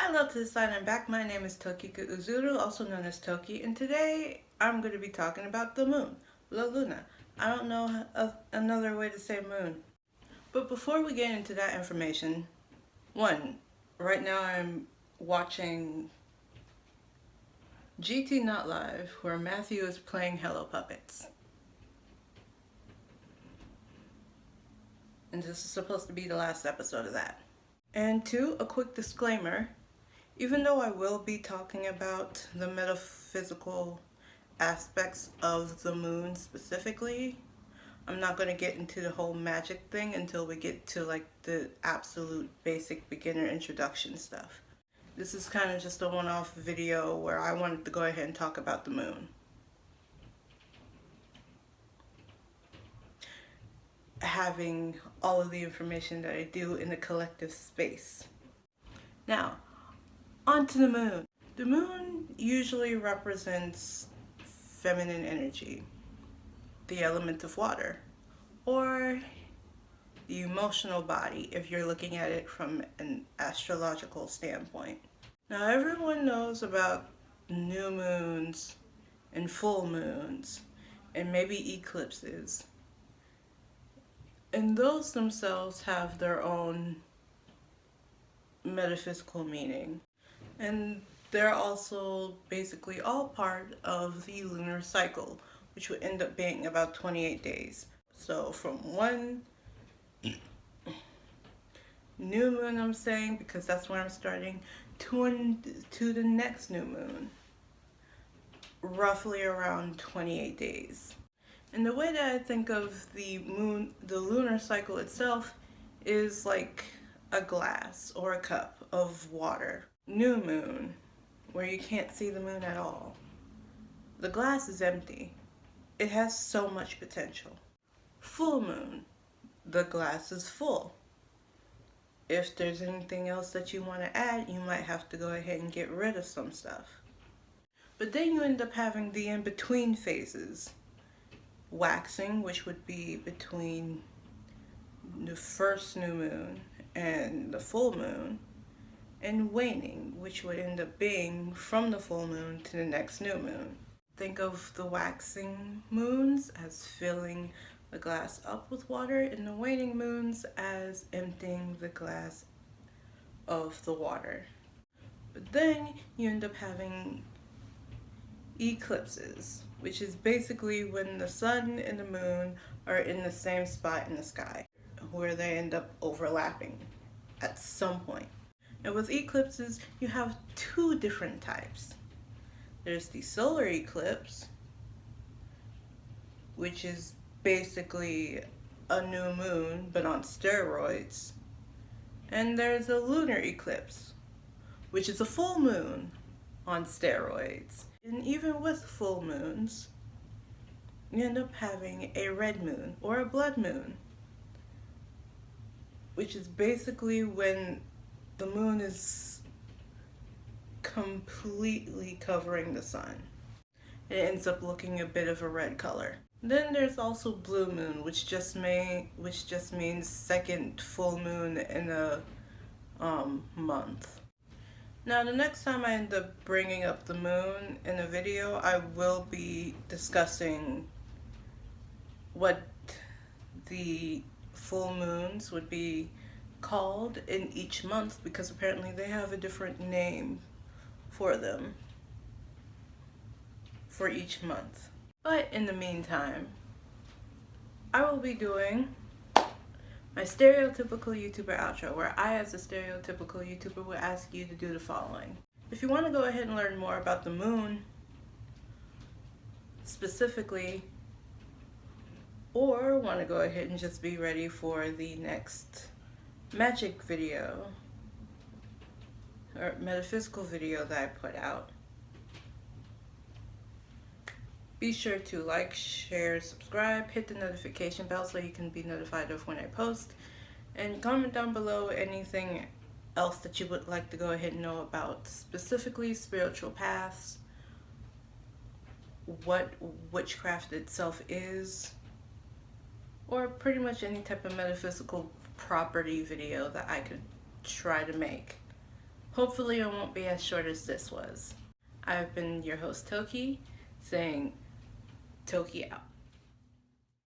Hello to the side, I'm back. My name is Tokika Uzuru, also known as Toki, and today I'm going to be talking about the moon, La Luna. I don't know of another way to say moon. But before we get into that information, right now I'm watching GT Not Live, where Matthew is playing Hello Puppets. And this is supposed to be the last episode of that. And two, a quick disclaimer. Even though I will be talking about the metaphysical aspects of the moon specifically, I'm not going to get into the whole magic thing until we get to like the absolute basic beginner introduction stuff. This is kind of just a one-off video where I wanted to go ahead and talk about the moon. Having all of the information that I do in a collective space. Now, onto the moon. The moon usually represents feminine energy, the element of water, or the emotional body if you're looking at it from an astrological standpoint. Now everyone knows about new moons and full moons and maybe eclipses. And those themselves have their own metaphysical meaning. And they're also basically all part of the lunar cycle, which would end up being about 28 days. So from one new moon, I'm saying, because that's where I'm starting, to the next new moon, roughly around 28 days. And the way that I think of the moon, the lunar cycle itself, is like a glass or a cup of water. New moon, where you can't see the moon at all. The glass is empty. It has so much potential. Full moon, the glass is full. If there's anything else that you want to add, you might have to go ahead and get rid of some stuff. But then you end up having the in-between phases. Waxing, which would be between the first new moon and the full moon, and waning, which would end up being from the full moon to the next new moon. Think of the waxing moons as filling the glass up with water, and the waning moons as emptying the glass of the water. But then you end up having eclipses, which is basically when the sun and the moon are in the same spot in the sky, where they end up overlapping at some point. And with eclipses, you have two different types. There's the solar eclipse, which is basically a new moon, but on steroids. And there's a lunar eclipse, which is a full moon on steroids. And even with full moons, you end up having a red moon or a blood moon, which is basically when the moon is completely covering the sun. It ends up looking a bit of a red color. Then there's also blue moon, which just means second full moon in a month. Now, the next time I end up bringing up the moon in a video, I will be discussing what the full moons would be called in each month, because apparently they have a different name for them for each month. But in the meantime, I will be doing my stereotypical YouTuber outro, where I, as a stereotypical YouTuber, will ask you to do the following. If you want to go ahead and learn more about the moon specifically, or want to go ahead and just be ready for the next magic video or metaphysical video that I put out, be sure to like, share, subscribe, hit the notification bell so you can be notified of when I post, and comment down below anything else that you would like to go ahead and know about, specifically spiritual paths, what witchcraft itself is, or pretty much any type of metaphysical property video that I could try to make. Hopefully it won't be as short as this was. I've been your host Toki, saying Toki out.